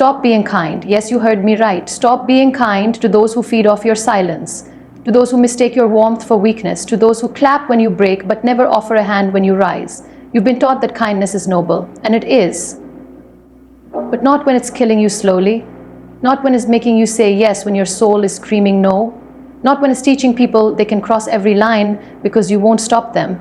stop being kind. Yes, you heard me right. Stop being kind to those who feed off your silence, to those who mistake your warmth for weakness, to those who clap when you break but never offer a hand when you rise. You've been taught that kindness is noble, and it is. But not when it's killing you slowly, not when it's making you say yes when your soul is screaming no, not when it's teaching people they can cross every line because you won't stop them.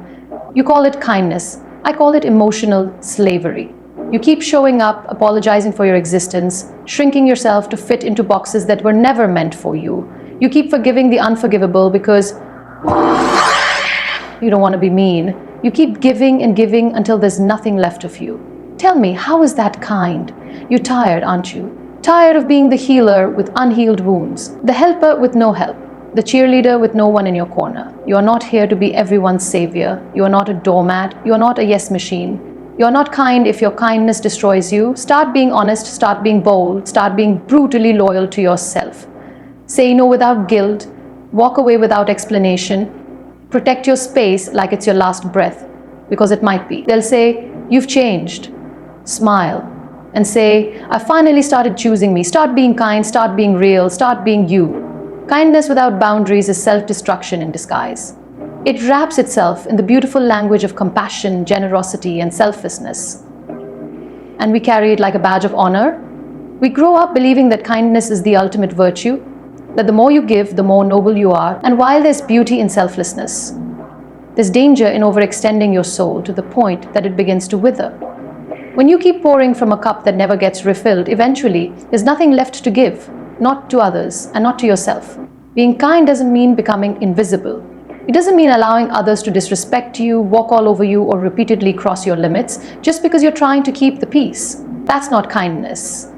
You call it kindness. I call it emotional slavery. You keep showing up, apologizing for your existence, shrinking yourself to fit into boxes that were never meant for you. You keep forgiving the unforgivable because you don't want to be mean. You keep giving and giving until there's nothing left of you. Tell me, how is that kind? You're tired, aren't you? Tired of being the healer with unhealed wounds, the helper with no help, the cheerleader with no one in your corner. You are not here to be everyone's savior. You are not a doormat. You are not a yes machine. You are not kind if your kindness destroys you. Start being honest, start being bold, start being brutally loyal to yourself. Say no without guilt, walk away without explanation, protect your space like it's your last breath, because it might be. They'll say, you've changed. Smile and say, I finally started choosing me. Start being kind, start being real, start being you. Kindness without boundaries is self-destruction in disguise. It wraps itself in the beautiful language of compassion, generosity, and selflessness. And we carry it like a badge of honor. We grow up believing that kindness is the ultimate virtue, that the more you give, the more noble you are. And while there's beauty in selflessness, there's danger in overextending your soul to the point that it begins to wither. When you keep pouring from a cup that never gets refilled, eventually there's nothing left to give, not to others and not to yourself. Being kind doesn't mean becoming invisible. It doesn't mean allowing others to disrespect you, walk all over you, or repeatedly cross your limits just because you're trying to keep the peace. That's not kindness.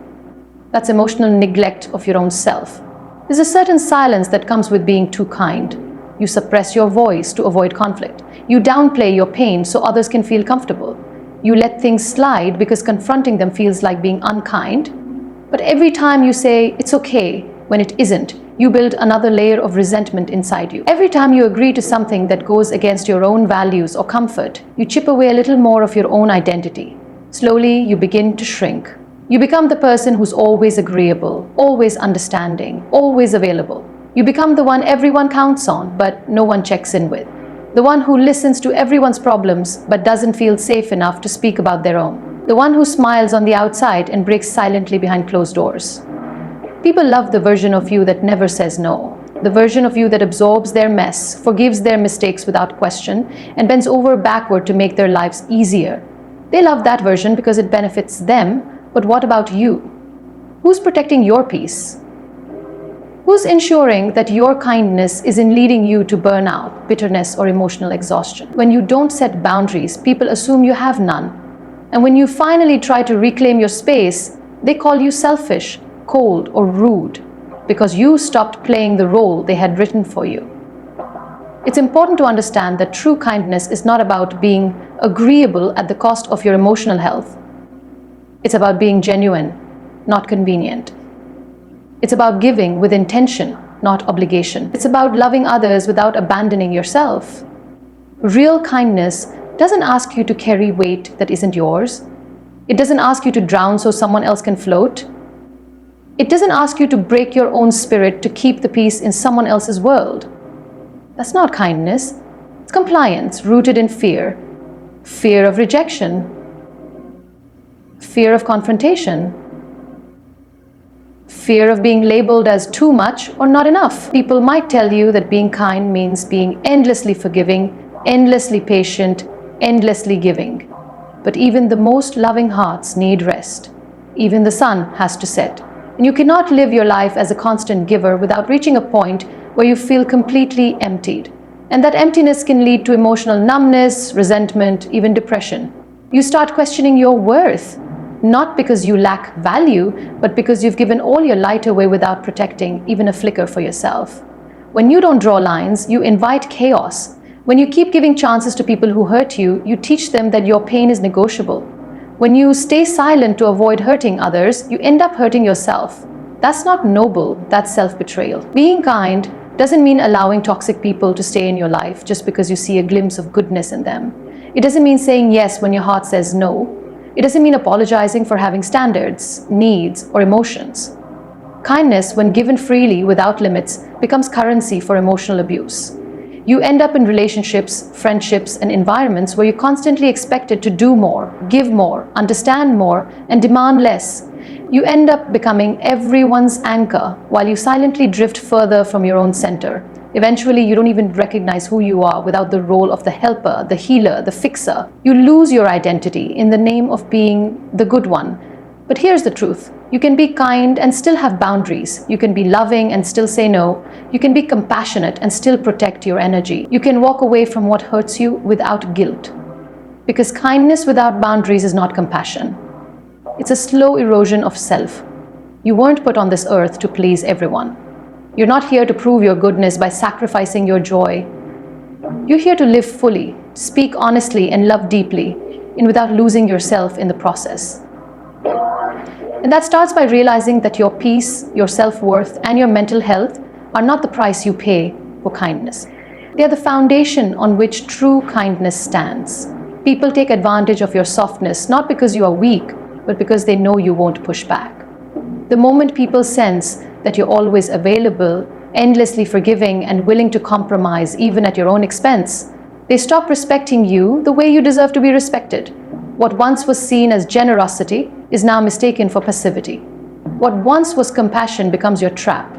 That's emotional neglect of your own self. There's a certain silence that comes with being too kind. You suppress your voice to avoid conflict. You downplay your pain so others can feel comfortable. You let things slide because confronting them feels like being unkind. But every time you say, it's okay, when it isn't, you build another layer of resentment inside you. Every time you agree to something that goes against your own values or comfort, you chip away a little more of your own identity. Slowly, you begin to shrink. You become the person who's always agreeable, always understanding, always available. You become the one everyone counts on, but no one checks in with. The one who listens to everyone's problems, but doesn't feel safe enough to speak about their own. The one who smiles on the outside and breaks silently behind closed doors. People love the version of you that never says no. The version of you that absorbs their mess, forgives their mistakes without question, and bends over backward to make their lives easier. They love that version because it benefits them, but what about you? Who's protecting your peace? Who's ensuring that your kindness isn't leading you to burnout, bitterness, or emotional exhaustion? When you don't set boundaries, people assume you have none. And when you finally try to reclaim your space, they call you selfish, cold, or rude because you stopped playing the role they had written for you. It's important to understand that true kindness is not about being agreeable at the cost of your emotional health. It's about being genuine, not convenient. It's about giving with intention, not obligation. It's about loving others without abandoning yourself. Real kindness doesn't ask you to carry weight that isn't yours. It doesn't ask you to drown so someone else can float. It doesn't ask you to break your own spirit to keep the peace in someone else's world. That's not kindness. It's compliance rooted in fear. Fear of rejection. Fear of confrontation. Fear of being labeled as too much or not enough. People might tell you that being kind means being endlessly forgiving, endlessly patient, endlessly giving. But even the most loving hearts need rest. Even the sun has to set. And you cannot live your life as a constant giver without reaching a point where you feel completely emptied. And that emptiness can lead to emotional numbness, resentment, even depression. You start questioning your worth, not because you lack value, but because you've given all your light away without protecting even a flicker for yourself. When you don't draw lines, you invite chaos. When you keep giving chances to people who hurt you, you teach them that your pain is negotiable. When you stay silent to avoid hurting others, you end up hurting yourself. That's not noble, that's self-betrayal. Being kind doesn't mean allowing toxic people to stay in your life just because you see a glimpse of goodness in them. It doesn't mean saying yes when your heart says no. It doesn't mean apologizing for having standards, needs, or emotions. Kindness, when given freely without limits, becomes currency for emotional abuse. You end up in relationships, friendships, and environments where you're constantly expected to do more, give more, understand more, and demand less. You end up becoming everyone's anchor while you silently drift further from your own center. Eventually, you don't even recognize who you are without the role of the helper, the healer, the fixer. You lose your identity in the name of being the good one. But here's the truth. You can be kind and still have boundaries. You can be loving and still say no. You can be compassionate and still protect your energy. You can walk away from what hurts you without guilt. Because kindness without boundaries is not compassion. It's a slow erosion of self. You weren't put on this earth to please everyone. You're not here to prove your goodness by sacrificing your joy. You're here to live fully, speak honestly, and love deeply, and without losing yourself in the process. And that starts by realizing that your peace, your self-worth, and your mental health are not the price you pay for kindness. They are the foundation on which true kindness stands. People take advantage of your softness not because you are weak, but because they know you won't push back. The moment people sense that you're always available, endlessly forgiving, and willing to compromise even at your own expense, they stop respecting you the way you deserve to be respected. What once was seen as generosity is now mistaken for passivity. What once was compassion becomes your trap.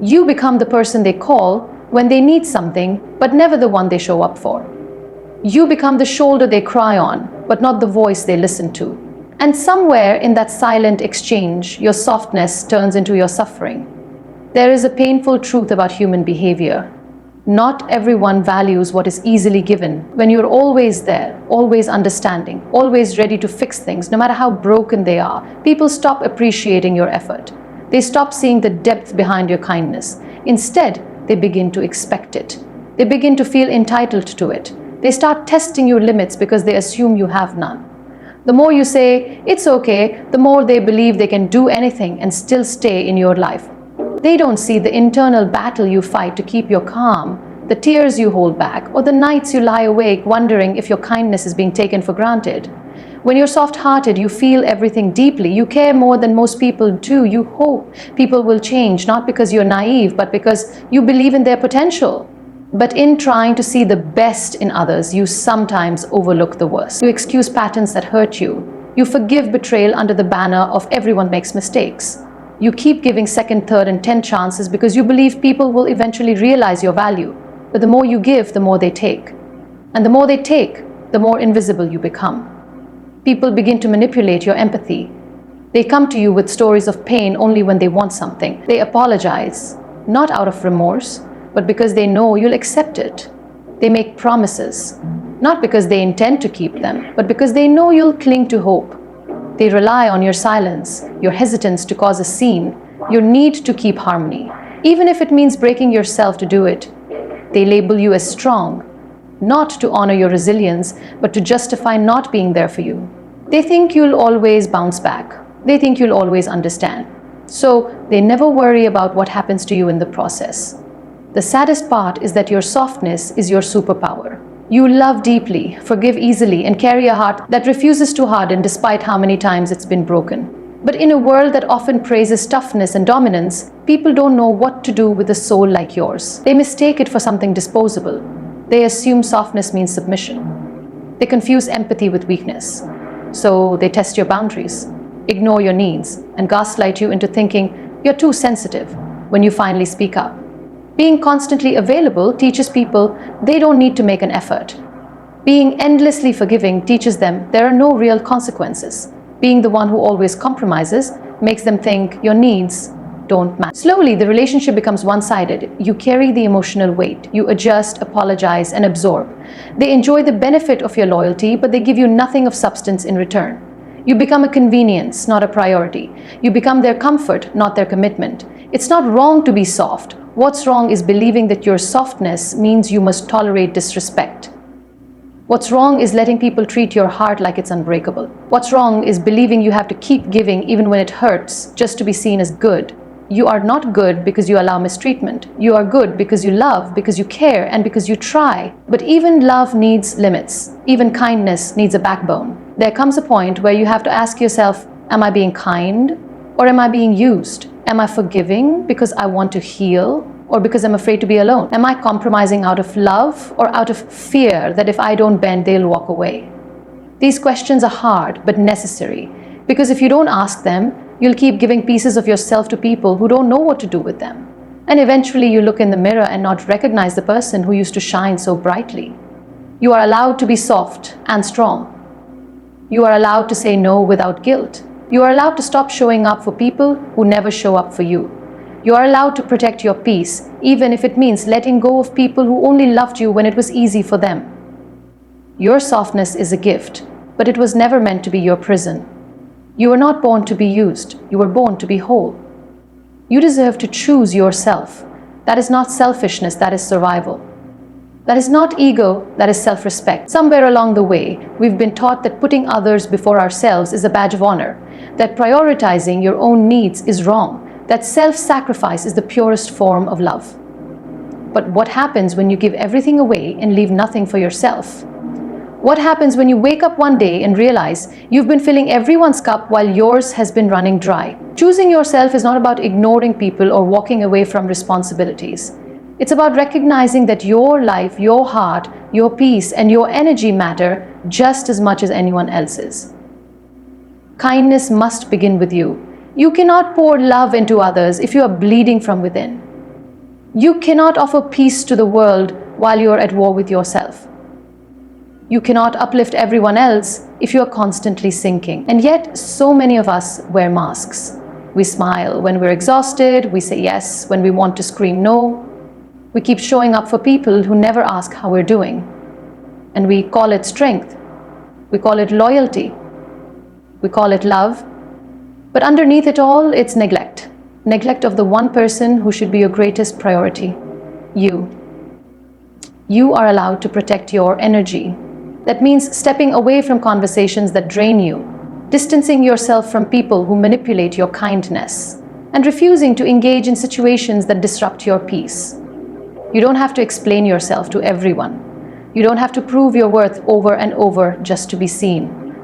You become the person they call when they need something, but never the one they show up for. You become the shoulder they cry on, but not the voice they listen to. And somewhere in that silent exchange, your softness turns into your suffering. There is a painful truth about human behavior. Not everyone values what is easily given. When you're always there, always understanding, always ready to fix things, no matter how broken they are, people stop appreciating your effort. They stop seeing the depth behind your kindness. Instead, they begin to expect it. They begin to feel entitled to it. They start testing your limits because they assume you have none. The more you say, it's okay, the more they believe they can do anything and still stay in your life. They don't see the internal battle you fight to keep your calm, the tears you hold back, or the nights you lie awake wondering if your kindness is being taken for granted. When you're soft-hearted, you feel everything deeply. You care more than most people do. You hope people will change, not because you're naive, but because you believe in their potential. But in trying to see the best in others, you sometimes overlook the worst. You excuse patterns that hurt you. You forgive betrayal under the banner of everyone makes mistakes. You keep giving second, third, and 10th chances because you believe people will eventually realize your value. But the more you give, the more they take. And the more they take, the more invisible you become. People begin to manipulate your empathy. They come to you with stories of pain only when they want something. They apologize, not out of remorse, but because they know you'll accept it. They make promises, not because they intend to keep them, but because they know you'll cling to hope. They rely on your silence, your hesitance to cause a scene, your need to keep harmony, even if it means breaking yourself to do it. They label you as strong, not to honor your resilience, but to justify not being there for you. They think you'll always bounce back. They think you'll always understand. So they never worry about what happens to you in the process. The saddest part is that your softness is your superpower. You love deeply, forgive easily, and carry a heart that refuses to harden despite how many times it's been broken. But in a world that often praises toughness and dominance, people don't know what to do with a soul like yours. They mistake it for something disposable. They assume softness means submission. They confuse empathy with weakness. So they test your boundaries, ignore your needs, and gaslight you into thinking you're too sensitive when you finally speak up. Being constantly available teaches people they don't need to make an effort. Being endlessly forgiving teaches them there are no real consequences. Being the one who always compromises makes them think your needs don't matter. Slowly, the relationship becomes one-sided. You carry the emotional weight. You adjust, apologize, and absorb. They enjoy the benefit of your loyalty, but they give you nothing of substance in return. You become a convenience, not a priority. You become their comfort, not their commitment. It's not wrong to be soft. What's wrong is believing that your softness means you must tolerate disrespect. What's wrong is letting people treat your heart like it's unbreakable. What's wrong is believing you have to keep giving even when it hurts just to be seen as good. You are not good because you allow mistreatment. You are good because you love, because you care, and because you try. But even love needs limits. Even kindness needs a backbone. There comes a point where you have to ask yourself, am I being kind or am I being used? Am I forgiving because I want to heal or because I'm afraid to be alone? Am I compromising out of love or out of fear that if I don't bend, they'll walk away? These questions are hard but necessary, because if you don't ask them, you'll keep giving pieces of yourself to people who don't know what to do with them. And eventually you look in the mirror and not recognize the person who used to shine so brightly. You are allowed to be soft and strong. You are allowed to say no without guilt. You are allowed to stop showing up for people who never show up for you. You are allowed to protect your peace, even if it means letting go of people who only loved you when it was easy for them. Your softness is a gift, but it was never meant to be your prison. You were not born to be used. You were born to be whole. You deserve to choose yourself. That is not selfishness, that is survival. That is not ego, that is self-respect. Somewhere along the way, we've been taught that putting others before ourselves is a badge of honor, that prioritizing your own needs is wrong, that self-sacrifice is the purest form of love. But what happens when you give everything away and leave nothing for yourself? What happens when you wake up one day and realize you've been filling everyone's cup while yours has been running dry? Choosing yourself is not about ignoring people or walking away from responsibilities. It's about recognizing that your life, your heart, your peace, and your energy matter just as much as anyone else's. Kindness must begin with you. You cannot pour love into others if you are bleeding from within. You cannot offer peace to the world while you are at war with yourself. You cannot uplift everyone else if you are constantly sinking. And yet, so many of us wear masks. We smile when we're exhausted, we say yes when we want to scream no. We keep showing up for people who never ask how we're doing. And we call it strength. We call it loyalty. We call it love. But underneath it all, it's neglect. Neglect of the one person who should be your greatest priority, you. You are allowed to protect your energy. That means stepping away from conversations that drain you, distancing yourself from people who manipulate your kindness, and refusing to engage in situations that disrupt your peace. You don't have to explain yourself to everyone. You don't have to prove your worth over and over just to be seen.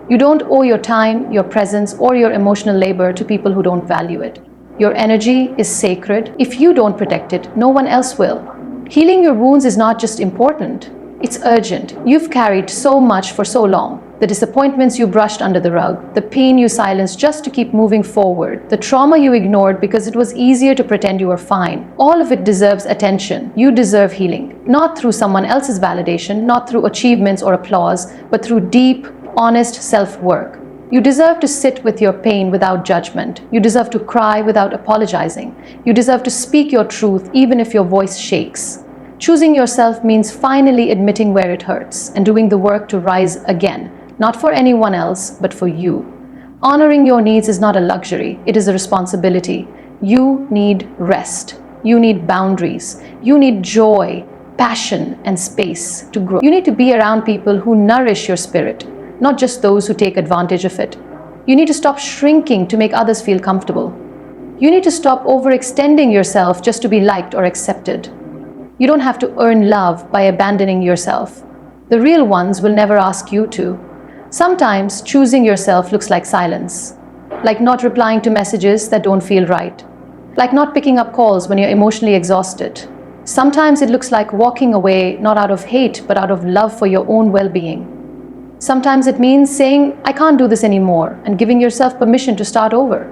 You don't owe your time, your presence, or your emotional labor to people who don't value it. Your energy is sacred. If you don't protect it, no one else will. Healing your wounds is not just important, it's urgent. You've carried so much for so long. The disappointments you brushed under the rug, the pain you silenced just to keep moving forward, the trauma you ignored because it was easier to pretend you were fine. All of it deserves attention. You deserve healing. Not through someone else's validation, not through achievements or applause, but through deep, honest self-work. You deserve to sit with your pain without judgment. You deserve to cry without apologizing. You deserve to speak your truth even if your voice shakes. Choosing yourself means finally admitting where it hurts and doing the work to rise again, not for anyone else, but for you. Honoring your needs is not a luxury, it is a responsibility. You need rest. You need boundaries. You need joy, passion, and space to grow. You need to be around people who nourish your spirit, not just those who take advantage of it. You need to stop shrinking to make others feel comfortable. You need to stop overextending yourself just to be liked or accepted. You don't have to earn love by abandoning yourself. The real ones will never ask you to. Sometimes choosing yourself looks like silence, like not replying to messages that don't feel right, like not picking up calls when you're emotionally exhausted. Sometimes it looks like walking away not out of hate but out of love for your own well-being. Sometimes it means saying, I can't do this anymore, and giving yourself permission to start over.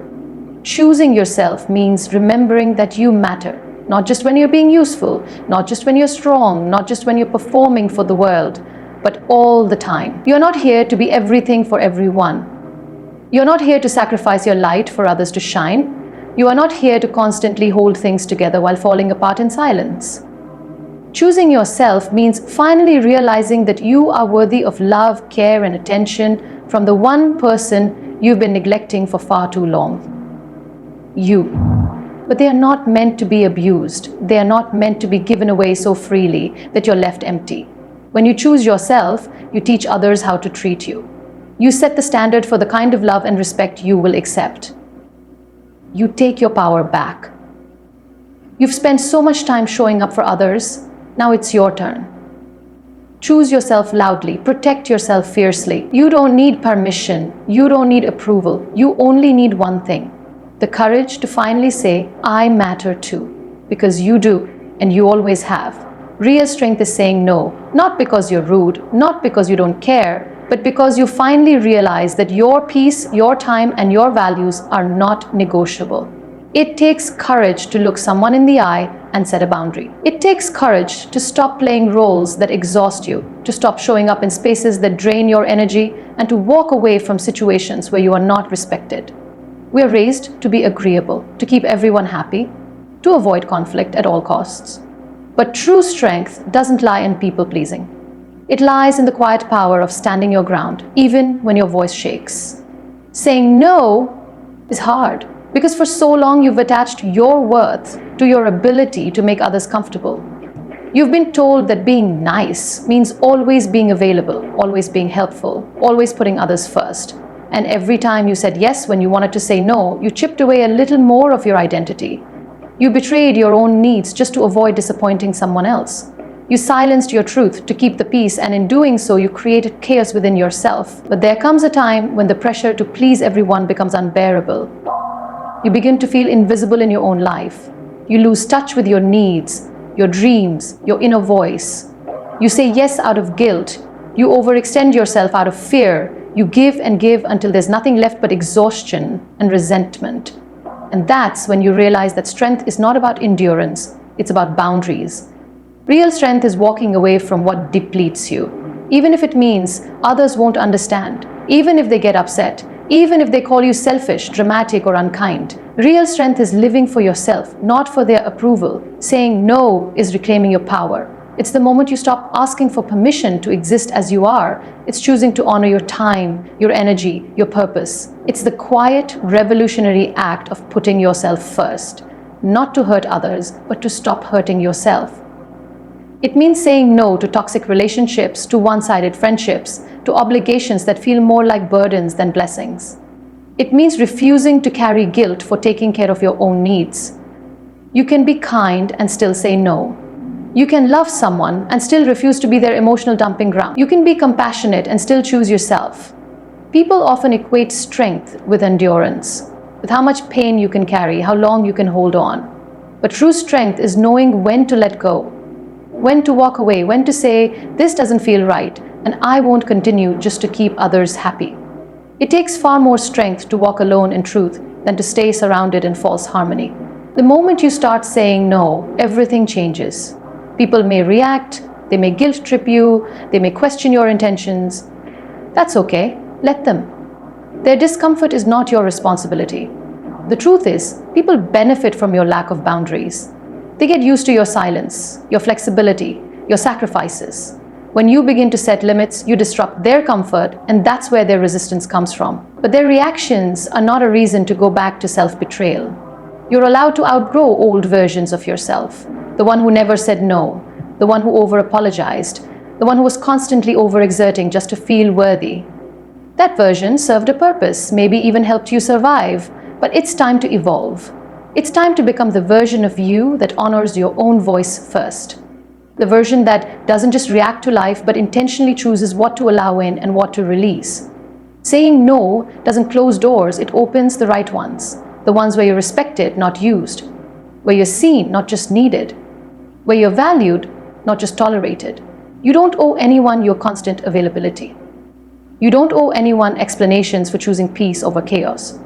Choosing yourself means remembering that you matter, not just when you're being useful, not just when you're strong, not just when you're performing for the world, but all the time. You're not here to be everything for everyone. You're not here to sacrifice your light for others to shine. You are not here to constantly hold things together while falling apart in silence. Choosing yourself means finally realizing that you are worthy of love, care, and attention from the one person you've been neglecting for far too long. You. But they are not meant to be abused. They are not meant to be given away so freely that you're left empty. When you choose yourself, you teach others how to treat you. You set the standard for the kind of love and respect you will accept. You take your power back. You've spent so much time showing up for others. Now it's your turn. Choose yourself loudly. Protect yourself fiercely. You don't need permission. You don't need approval. You only need one thing: the courage to finally say, I matter too. Because you do, and you always have. Real strength is saying no, not because you're rude, not because you don't care, but because you finally realize that your peace, your time, and your values are not negotiable. It takes courage to look someone in the eye and set a boundary. It takes courage to stop playing roles that exhaust you, to stop showing up in spaces that drain your energy, and to walk away from situations where you are not respected. We are raised to be agreeable, to keep everyone happy, to avoid conflict at all costs. But true strength doesn't lie in people-pleasing. It lies in the quiet power of standing your ground, even when your voice shakes. Saying no is hard, because for so long you've attached your worth to your ability to make others comfortable. You've been told that being nice means always being available, always being helpful, always putting others first. And every time you said yes when you wanted to say no, you chipped away a little more of your identity. You betrayed your own needs just to avoid disappointing someone else. You silenced your truth to keep the peace, and in doing so, you created chaos within yourself. But there comes a time when the pressure to please everyone becomes unbearable. You begin to feel invisible in your own life. You lose touch with your needs, your dreams, your inner voice. You say yes out of guilt. You overextend yourself out of fear. You give and give until there's nothing left but exhaustion and resentment. And that's when you realize that strength is not about endurance, it's about boundaries. Real strength is walking away from what depletes you, even if it means others won't understand, even if they get upset, even if they call you selfish, dramatic, or unkind. Real strength is living for yourself, not for their approval. Saying no is reclaiming your power. It's the moment you stop asking for permission to exist as you are. It's choosing to honor your time, your energy, your purpose. It's the quiet, revolutionary act of putting yourself first. Not to hurt others, but to stop hurting yourself. It means saying no to toxic relationships, to one-sided friendships, to obligations that feel more like burdens than blessings. It means refusing to carry guilt for taking care of your own needs. You can be kind and still say no. You can love someone and still refuse to be their emotional dumping ground. You can be compassionate and still choose yourself. People often equate strength with endurance, with how much pain you can carry, how long you can hold on. But true strength is knowing when to let go, when to walk away, when to say, this doesn't feel right, and I won't continue just to keep others happy. It takes far more strength to walk alone in truth than to stay surrounded in false harmony. The moment you start saying no, everything changes. People may react, they may guilt trip you, they may question your intentions. That's okay, let them. Their discomfort is not your responsibility. The truth is, people benefit from your lack of boundaries. They get used to your silence, your flexibility, your sacrifices. When you begin to set limits, you disrupt their comfort, and that's where their resistance comes from. But their reactions are not a reason to go back to self-betrayal. You're allowed to outgrow old versions of yourself. The one who never said no, the one who over-apologized, the one who was constantly overexerting just to feel worthy. That version served a purpose, maybe even helped you survive, but it's time to evolve. It's time to become the version of you that honors your own voice first. The version that doesn't just react to life, but intentionally chooses what to allow in and what to release. Saying no doesn't close doors, it opens the right ones. The ones where you're respected, not used. Where you're seen, not just needed. Where you're valued, not just tolerated. You don't owe anyone your constant availability. You don't owe anyone explanations for choosing peace over chaos.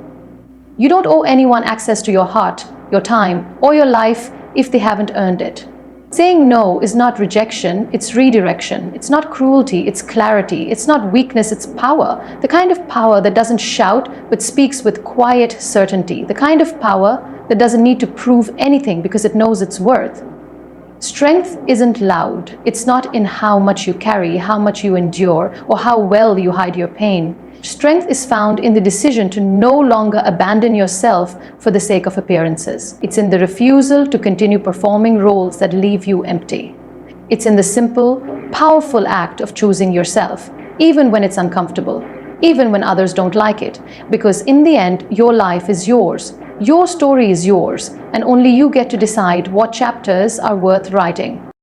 You don't owe anyone access to your heart, your time, or your life if they haven't earned it. Saying no is not rejection, it's redirection. It's not cruelty, it's clarity. It's not weakness, it's power. The kind of power that doesn't shout but speaks with quiet certainty. The kind of power that doesn't need to prove anything because it knows its worth. Strength isn't loud. It's not in how much you carry, how much you endure, or how well you hide your pain. Strength is found in the decision to no longer abandon yourself for the sake of appearances. It's in the refusal to continue performing roles that leave you empty. It's in the simple, powerful act of choosing yourself, even when it's uncomfortable, even when others don't like it, because in the end, your life is yours. Your story is yours, and only you get to decide what chapters are worth writing.